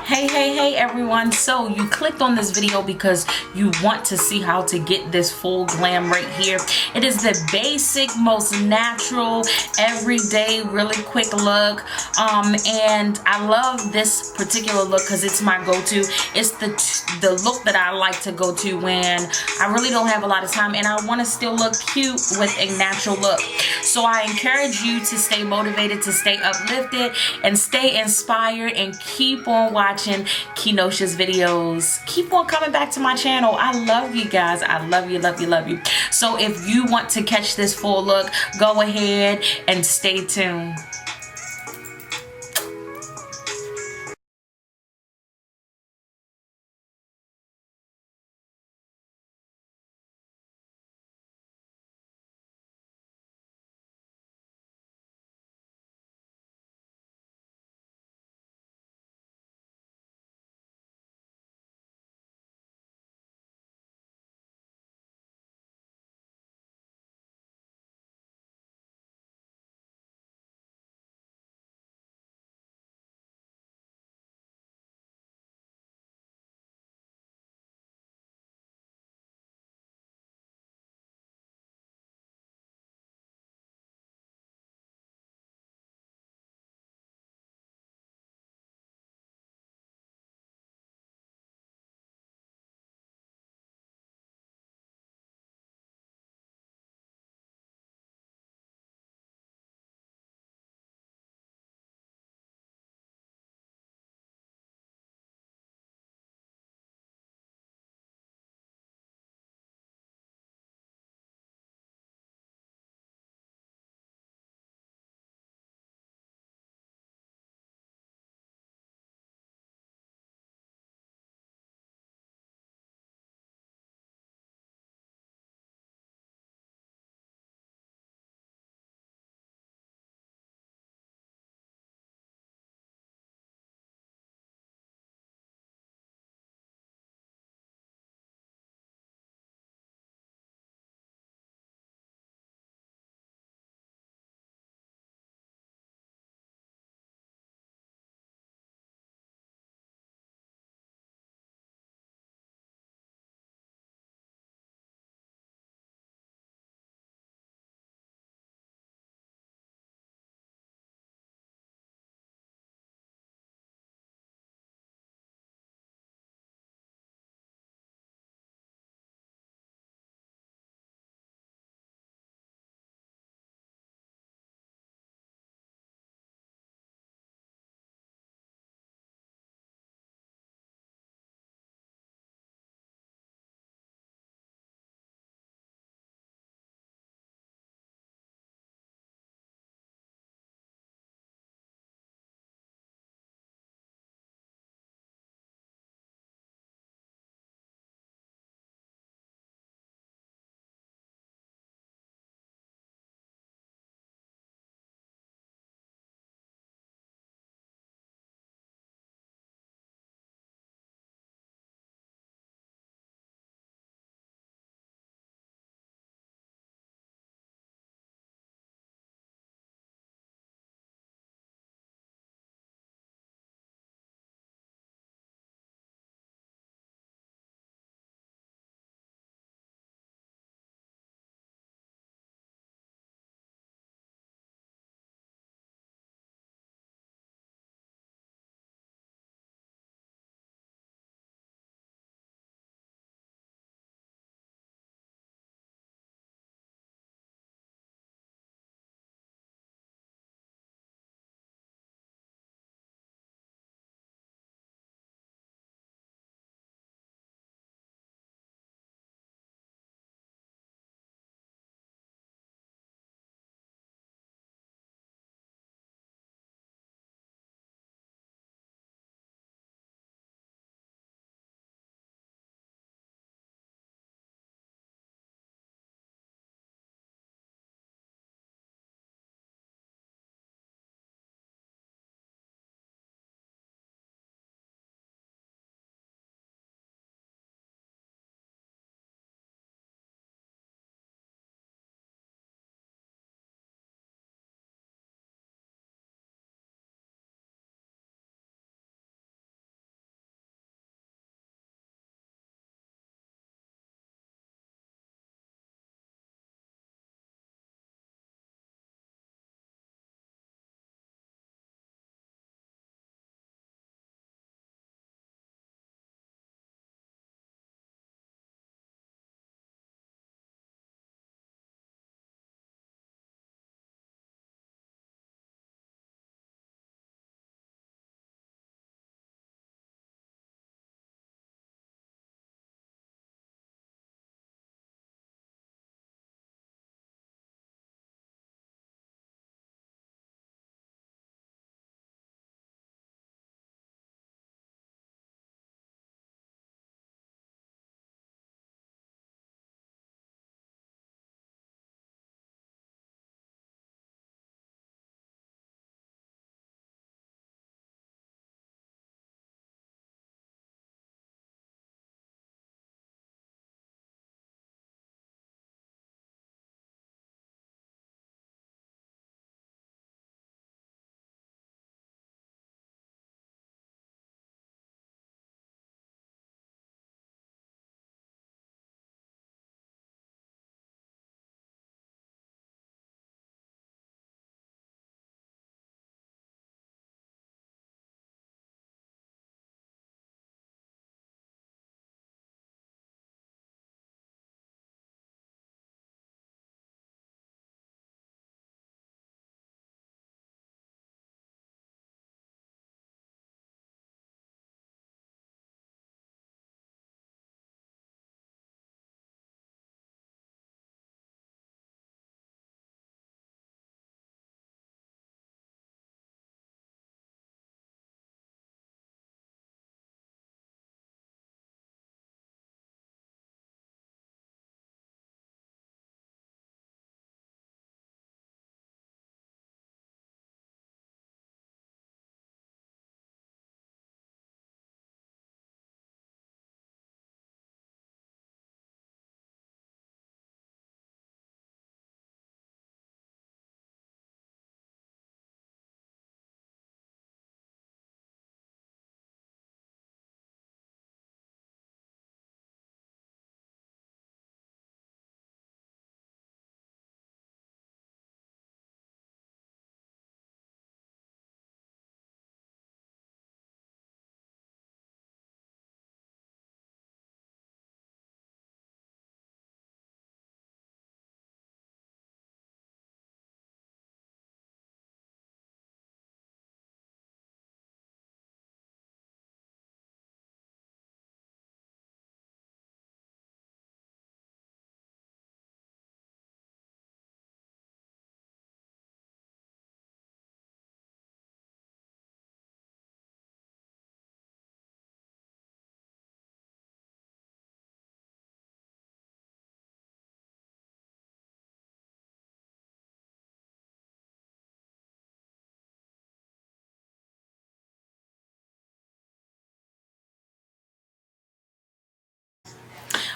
Hey everyone, so you clicked on this video because you want to see how to get this full glam right here. It is the basic, most natural, everyday, really quick look, and I love this particular look because it's my go-to. It's the look that I like to go to when I really don't have a lot of time and I want to still look cute with a natural look. So I encourage you to stay motivated, to stay uplifted, and stay inspired, and keep on watching Kenosha's videos. Keep on coming back to my channel. I love you guys. I love you, love you, love you. So if you want to catch this full look, go ahead and stay tuned.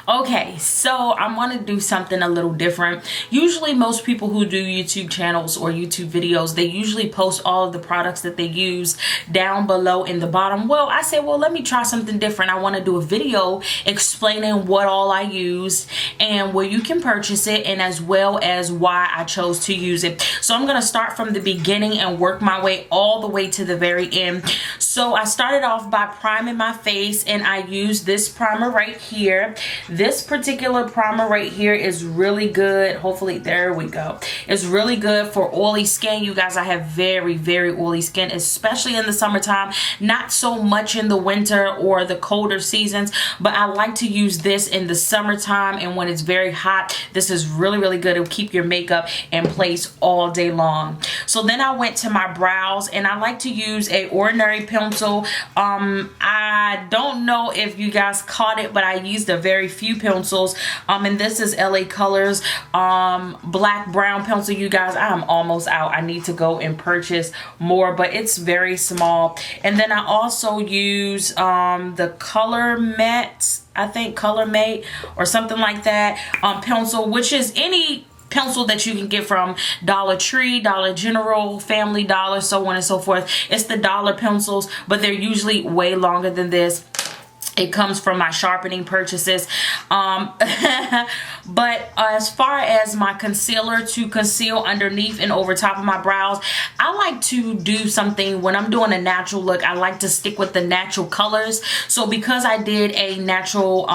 Okay, so I want to do something a little different. Usually most people who do YouTube channels or YouTube videos, they usually post all of the products that they use down below in the bottom. Well, I said, well, let me try something different. I want to do a video explaining what all I used and where you can purchase it, and as well as why I chose to use it. So I'm going to start from the beginning and work my way all the way to the very end. So I started off by priming my face, and I used this primer right here. This particular primer right here is really good. Hopefully, there we go. It's really good for oily skin. You guys, I have very, very oily skin, especially in the summertime. Not so much in the winter or the colder seasons, but I like to use this in the summertime and when it's very hot. This is really, really good. It'll keep your makeup in place all day long. So then I went to my brows, and I like to use a ordinary pencil. I don't know if you guys caught it, but I used a very few pencils, and this is LA Colors black brown pencil. You guys, I am almost out. I need to go and purchase more, but it's very small. And then I also use the Color Mate, I think Color Mate or something like that pencil, which is any pencil that you can get from Dollar Tree, Dollar General, Family Dollar, so on and so forth. It's the dollar pencils, but they're usually way longer than this. It comes from my sharpening purchases. But as far as my concealer to conceal underneath and over top of my brows, I like to do something when I'm doing a natural look. I like to stick with the natural colors. So because I did a natural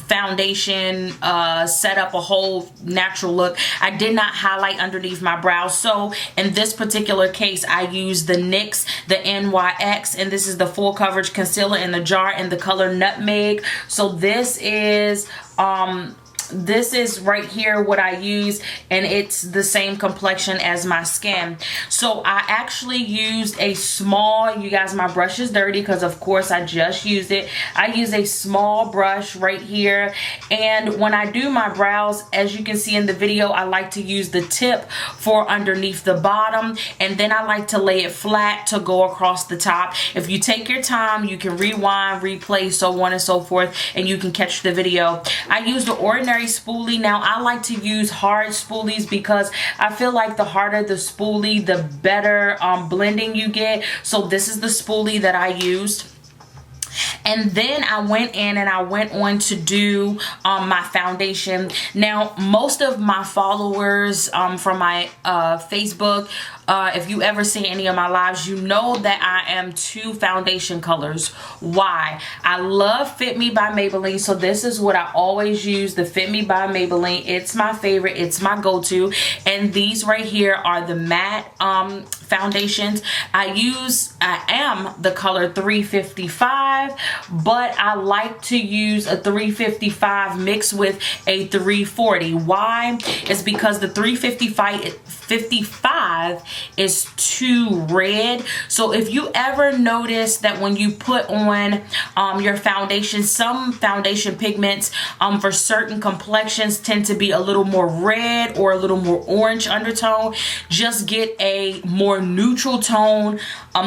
foundation, set up a whole natural look, I did not highlight underneath my brows. So in this particular case, I used the NYX, the NYX, and this is the full coverage concealer in the jar in the color Nutmeg. So this is right here what I use, and it's the same complexion as my skin. So I actually used a small, you guys, my brush is dirty because of course I just used it. I use a small brush right here, and when I do my brows, as you can see in the video, I like to use the tip for underneath the bottom, and then I like to lay it flat to go across the top. If you take your time, you can rewind, replay, so on and so forth, and you can catch the video. I use the ordinary spoolie. Now I like to use hard spoolies because I feel like the harder the spoolie, the better blending you get. So this is the spoolie that I used. And then I went in and I went on to do my foundation. Now, most of my followers from my Facebook, if you ever see any of my lives, you know that I am two foundation colors. Why? I love Fit Me by Maybelline, so this is what I always use, the Fit Me by Maybelline. It's my favorite. It's my go-to. And these right here are the matte foundations. I am the color 355, but I like to use a 355 mixed with a 340. Why? It's because the 355 is too red. So if you ever notice that when you put on your foundation, some foundation pigments for certain complexions tend to be a little more red or a little more orange undertone, just get a more neutral tone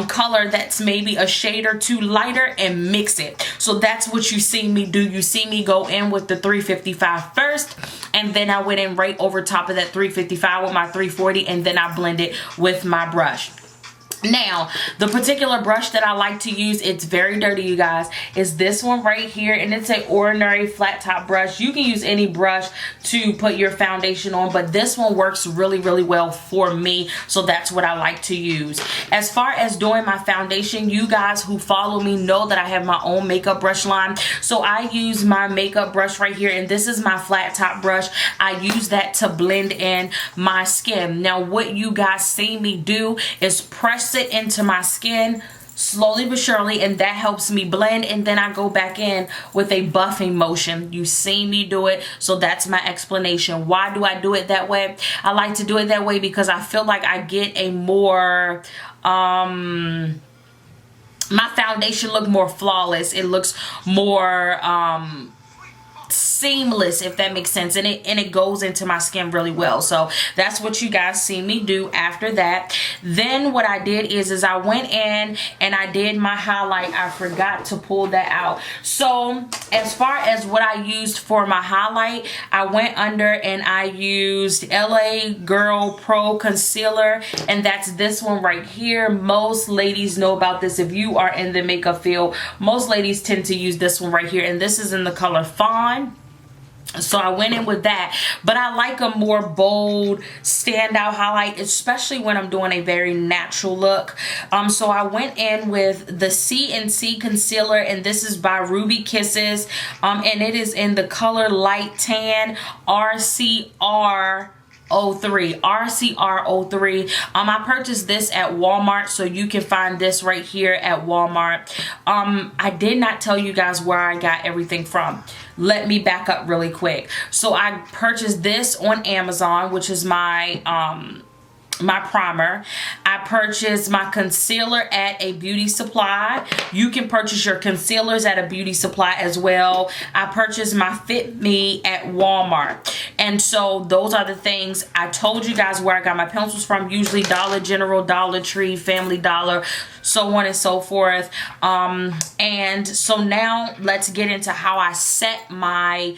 color that's maybe a shade or two lighter and mix it. So that's what you see me do. You see me go in with the 355 first, and then I went in right over top of that 355 with my 340, and then I blend it with my brush. Now, the particular brush that I like to use, it's very dirty, you guys, is this one right here, and it's an ordinary flat top brush. You can use any brush to put your foundation on, but this one works really, really well for me, so that's what I like to use. As far as doing my foundation, you guys who follow me know that I have my own makeup brush line, so I use my makeup brush right here, and this is my flat top brush. I use that to blend in my skin. Now, what you guys see me do is press it into my skin slowly but surely, and that helps me blend, and then I go back in with a buffing motion. You see me do it, so that's my explanation. Why do I do it that way? I like to do it that way because I feel like I get a more my foundation look more flawless. It looks more seamless, if that makes sense, and it goes into my skin really well. So that's what you guys see me do after that. Then what I did is I went in and I did my highlight. I forgot to pull that out. So as far as what I used for my highlight, I went under and I used LA Girl Pro Concealer, and that's this one right here. Most ladies know about this. If you are in the makeup field, most ladies tend to use this one right here, and this is in the color Fawn. So I went in with that, but I like a more bold standout highlight, especially when I'm doing a very natural look. So I went in with the CNC concealer, and this is by Ruby Kisses, and it is in the color Light Tan RCR03. I purchased this at Walmart, so you can find this right here at Walmart. I did not tell you guys where I got everything from. Let me back up really quick. So I purchased this on Amazon, which is my my primer. I purchased my concealer at a beauty supply. You can purchase your concealers at a beauty supply as well. I purchased my Fit Me at Walmart. And so those are the things. I told you guys where I got my pencils from, usually Dollar General, Dollar Tree, Family Dollar, so on and so forth. And so now let's get into how I set my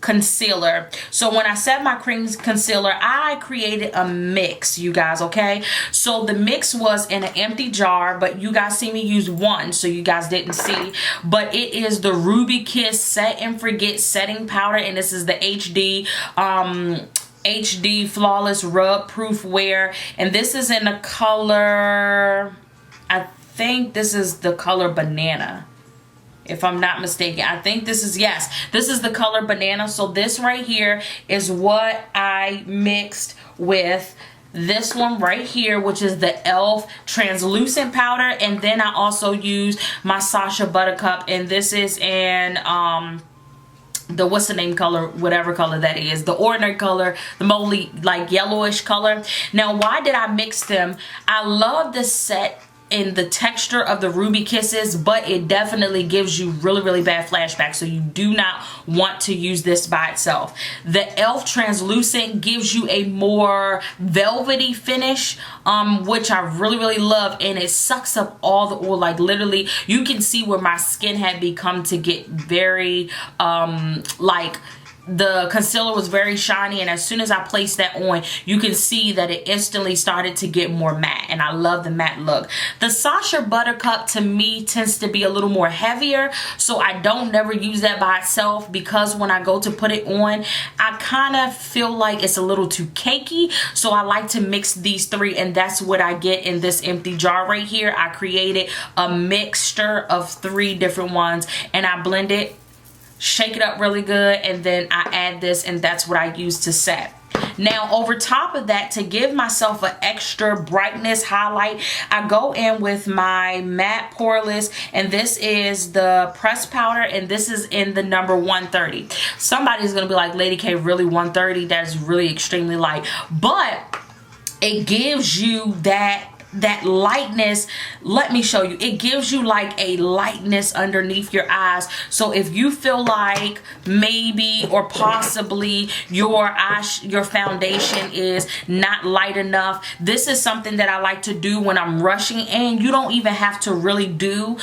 concealer. So when I set my cream concealer, I created a mix, you guys, okay? So the mix was in an empty jar, but you guys see me use one, so you guys didn't see. But it is the Ruby Kiss Set and Forget Setting Powder, and this is the HD Flawless Rub Proof Wear, and this is in the color, I think this is the color Banana, if I'm not mistaken. I think this is, yes, this is the color Banana. So this right here is what I mixed with this one right here, which is the e.l.f. translucent powder, and then I also used my Sacha Buttercup, and this is in the, what's the name color, whatever color that is, the ordinary color, the moldy like yellowish color. Now why did I mix them? I love the set in the texture of the Ruby Kisses, but it definitely gives you really bad flashbacks, so you do not want to use this by itself. The e.l.f. translucent gives you a more velvety finish, which I really love, and it sucks up all the oil. Like literally you can see where my skin had become to get very like the concealer was very shiny, and as soon as I placed that on, you can see that it instantly started to get more matte, and I love the matte look. The Sacha Buttercup to me tends to be a little more heavier, so I don't never use that by itself, because when I go to put it on, I kind of feel like it's a little too cakey, so I like to mix these three, and that's what I get in this empty jar right here. I created a mixture of 3 different ones, and I blend it, shake it up really good, and then I add this, and that's what I use to set. Now over top of that, to give myself an extra brightness highlight, I go in with my matte poreless, and this is the pressed powder, and this is in the number 130. Somebody's gonna be like, Lady K, really 130? That is really extremely light, but it gives you that lightness. Let me show you. It gives you like a lightness underneath your eyes. So if you feel like maybe or possibly your foundation is not light enough, this is something that I like to do when I'm rushing, and you don't even have to really do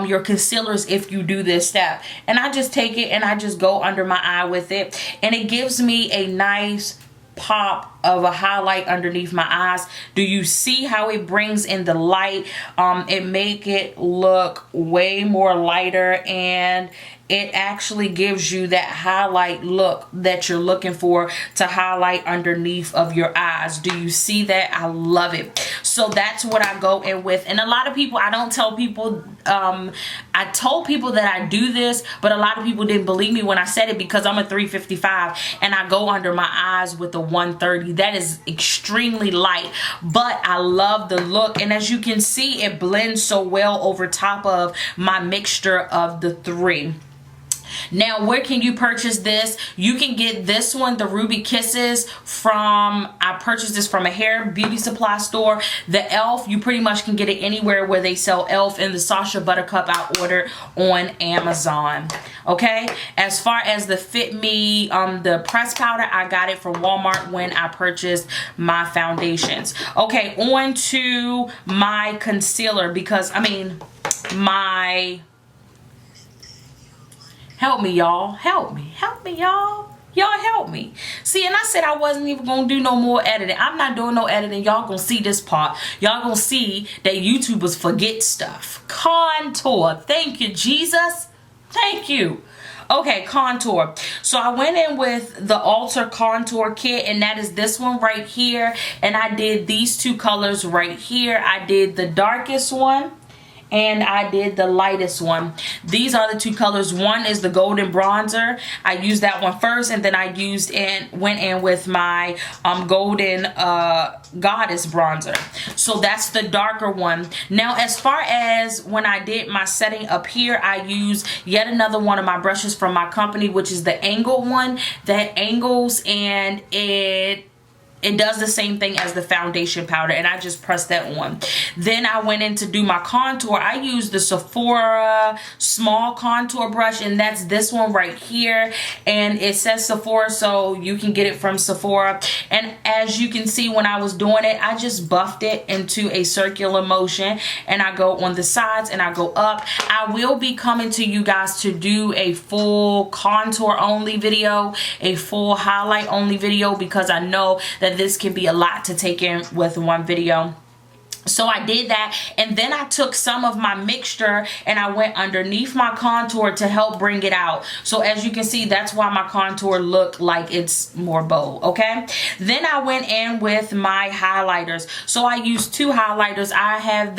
your concealers if you do this step. And I just take it and I just go under my eye with it, and it gives me a nice pop of a highlight underneath my eyes. Do you see how it brings in the light? It make it look way more lighter, and it actually gives you that highlight look that you're looking for to highlight underneath of your eyes. Do you see that? I love it. So that's what I go in with. And a lot of people, I don't tell people, I told people that I do this, but a lot of people didn't believe me when I said it, because I'm a 355 and I go under my eyes with a 130. That is extremely light, but I love the look, and as you can see, it blends so well over top of my mixture of the 3. Now, where can you purchase this? You can get this one, the Ruby Kisses, from, I purchased this from a hair beauty supply store. The e.l.f., you pretty much can get it anywhere where they sell e.l.f., and the Sacha Buttercup I ordered on Amazon. Okay, as far as the Fit Me, the press powder, I got it from Walmart when I purchased my foundations. Okay, on to my concealer, because I mean, help me, y'all. Help me, y'all. Y'all help me. See, and I said I wasn't even gonna do no more editing. I'm not doing no editing. Y'all gonna see this part. Y'all gonna see that YouTubers forget stuff. Contour. Thank you, Jesus. Thank you. Okay, contour. So I went in with the Ulta Contour Kit, and that is this one right here. And I did these two colors right here. I did the darkest one, and I did the lightest one. These are the two colors. One is the golden bronzer. I used that one first, and then I went in with my golden goddess bronzer. So that's the darker one. Now, as far as when I did my setting up here, I used yet another one of my brushes from my company, which is the angled one that angles, and it does the same thing as the foundation powder, and I just pressed that on. Then I went in to do my contour. I used the Sephora small contour brush, and that's this one right here. And it says Sephora, so you can get it from Sephora. And as you can see, when I was doing it, I just buffed it into a circular motion, and I go on the sides and I go up. I will be coming to you guys to do a full contour only video, a full highlight only video, because I know that this can be a lot to take in with one video. So I did that, and then I took some of my mixture and I went underneath my contour to help bring it out. So as you can see, that's why my contour looked like it's more bold. Okay, then I went in with my highlighters. So I used two highlighters. I have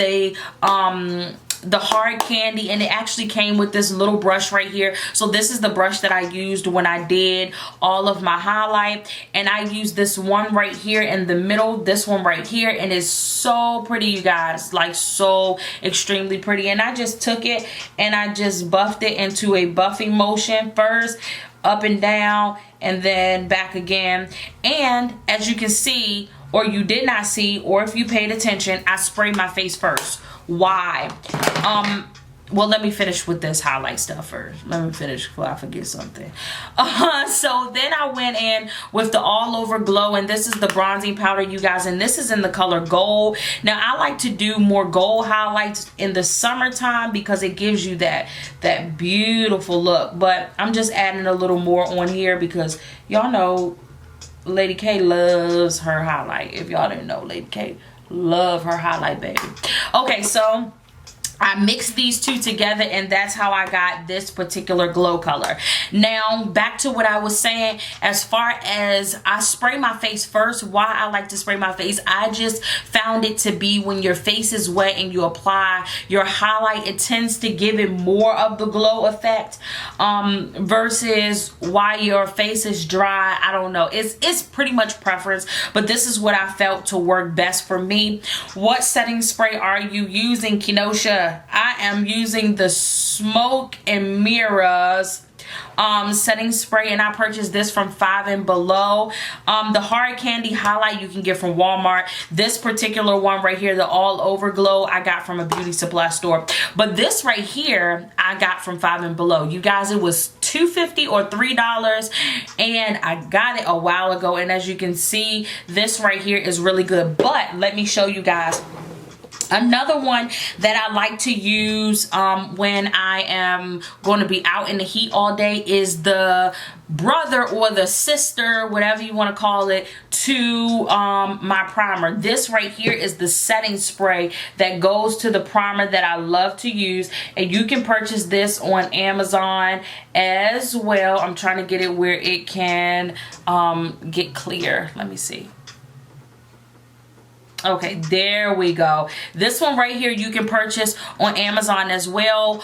the hard candy, and it actually came with this little brush right here. So this is the brush that I used when I did all of my highlight, and I used this one right here in the middle, this one right here, and it's so pretty, you guys, like so extremely pretty. And I just took it and I just buffed it into a buffing motion first, up and down, and then back again. And as you can see, or you did not see, or if you paid attention, I sprayed my face first. Why? Well, let me finish with this highlight stuff first. Let me finish before I forget something. So then I went in with the All Over Glow, and this is the bronzing powder, you guys, and this is in the color gold. Now, I like to do more gold highlights in the summertime because it gives you that beautiful look, but I'm just adding a little more on here because y'all know Lady K loves her highlight. If y'all didn't know, Lady K love her highlight, baby. Okay, so I mixed these two together, and that's how I got this particular glow color. Now, back to what I was saying, as far as I spray my face first, why I like to spray my face, I just found it to be when your face is wet and you apply your highlight, it tends to give it more of the glow effect versus while your face is dry. I don't know. It's pretty much preference, but this is what I felt to work best for me. What setting spray are you using, Kenosha? I am using the Smoke and Mirrors setting spray, and I purchased this from 5 and Below. The hard candy highlight you can get from Walmart. This particular one right here, the All Over Glow, I got from a beauty supply store. But this right here I got from 5 and Below. You guys, it was $2.50 or $3, and I got it a while ago. And as you can see, this right here is really good. But let me show you guys another one that I like to use when I am going to be out in the heat all day is the brother or the sister, whatever you want to call it, to my primer. This right here is the setting spray that goes to the primer that I love to use, and you can purchase this on Amazon as well. I'm trying to get it where it can get clear. Let me see. Okay, there we go. This one right here you can purchase on Amazon as well.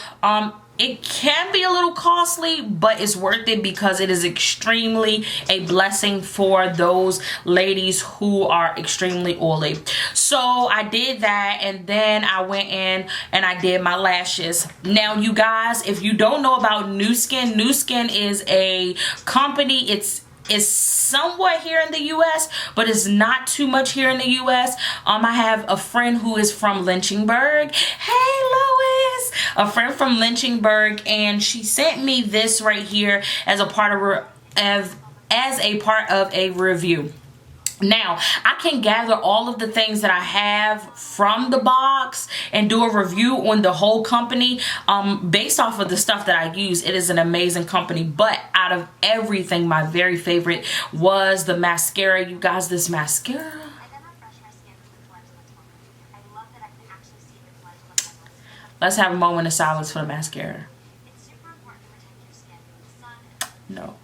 It can be a little costly, but it's worth it because it is extremely a blessing for those ladies who are extremely oily. So I did that, and then I went in and I did my lashes. Now, you guys, if you don't know about Nu Skin, Nu Skin is a company. It's is somewhat here in the US, but it's not too much here in the US. I have a friend who is from Lynchburg. Hey Lois, a friend from Lynchburg, and she sent me this right here as a part of a review. Now, I can gather all of the things that I have from the box and do a review on the whole company based off of the stuff that I use. It is an amazing company, but out of everything, my very favorite was the mascara. You guys, this mascara. Let's have a moment of silence for the mascara. No.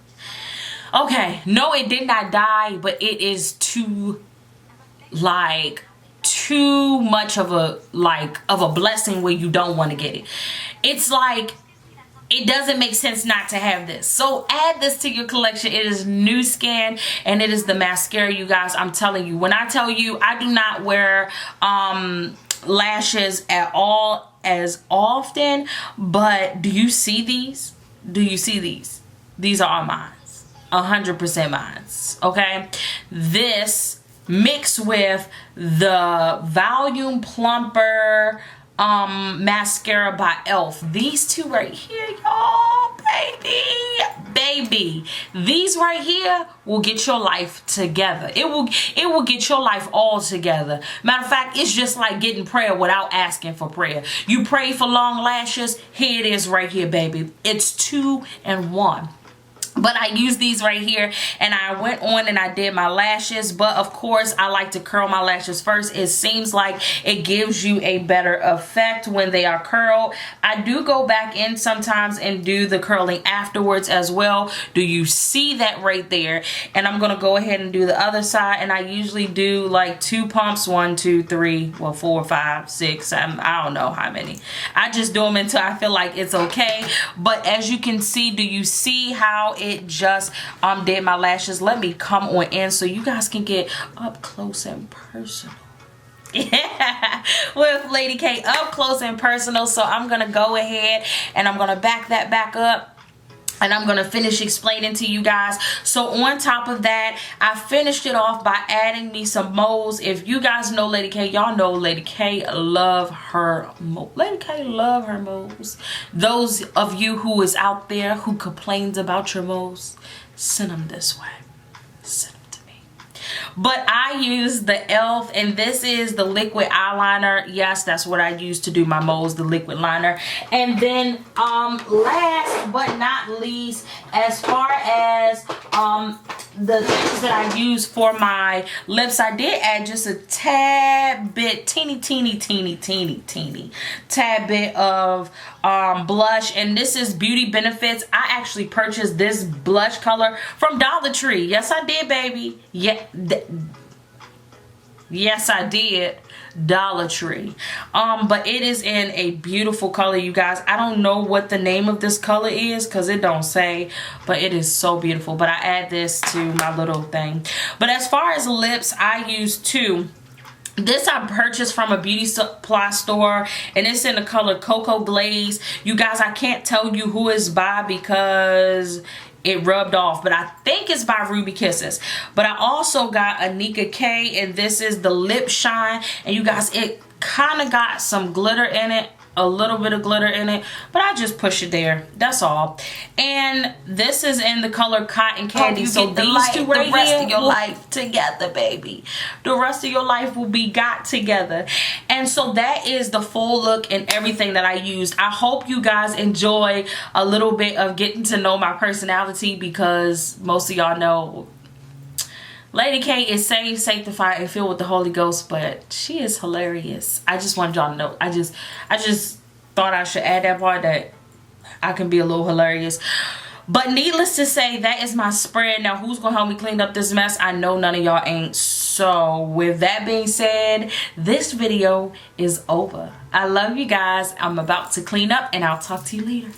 Okay, no, it did not die, but it is too much of a blessing where you don't want to get it. It's like, it doesn't make sense not to have this. So add this to your collection. It is Nu Skin, and it is the mascara, you guys. I'm telling you, when I tell you I do not wear lashes at all as often, but do you see these? Do you see these? These are all mine. 100% mine. Okay, this mixed with the Volume Plumper mascara by e.l.f. These two right here, y'all, baby, these right here will get your life together. It will get your life all together. Matter of fact, it's just like getting prayer without asking for prayer. You pray for long lashes, here it is right here, baby. It's 2 in 1. But I use these right here, and I went on and I did my lashes. But of course, I like to curl my lashes first. It seems like it gives you a better effect when they are curled. I do go back in sometimes and do the curling afterwards as well. Do you see that right there? And I'm gonna go ahead and do the other side, and I usually do like 2 pumps, 1, 2, 3, well, 4, 5, 6, 7, I don't know how many. I just do them until I feel like it's okay. But as you can see, do you see how it just did my lashes? Let me come on in so you guys can get up close and personal. Yeah, with Lady K, up close and personal. So I'm gonna go ahead and I'm gonna back that back up, and I'm going to finish explaining to you guys. So on top of that, I finished it off by adding me some moles. If you guys know Lady K, y'all know Lady K love her moles. Lady K love her moles. Those of you who is out there who complains about your moles, send them this way. Send them to me. But I use the e.l.f. and this is the liquid eyeliner. Yes, that's what I use to do my moles, the liquid liner. And then last but not least, as far as the things that I use for my lips, I did add just a tad bit, teeny tad bit of blush, and this is Beauty Benefits. I actually purchased this blush color from Dollar Tree. Yes, I did, baby. Yeah, yes, I did. Dollar Tree. But it is in a beautiful color, you guys. I don't know what the name of this color is because it don't say, but it is so beautiful. But I add this to my little thing. But as far as lips, I use 2. This I purchased from a beauty supply store, and it's in the color Cocoa Glaze. You guys, I can't tell you who it's by because it rubbed off, but I think it's by Ruby Kisses. But I also got a Nika K, and this is the Lip Shine. And you guys, it kind of got some glitter in it, a little bit of glitter in it, but I just push it there. That's all. And this is in the color Cotton Candy. So these two right here, the rest of your life together, baby. The rest of your life will be got together. And so that is the full look and everything that I used. I hope you guys enjoy a little bit of getting to know my personality, because most of y'all know Lady K is saved, sanctified, and filled with the Holy Ghost, but she is hilarious. I just wanted y'all to know. I just thought I should add that part, that I can be a little hilarious. But needless to say, that is my spread. Now, who's going to help me clean up this mess? I know none of y'all ain't. So, with that being said, this video is over. I love you guys. I'm about to clean up, and I'll talk to you later.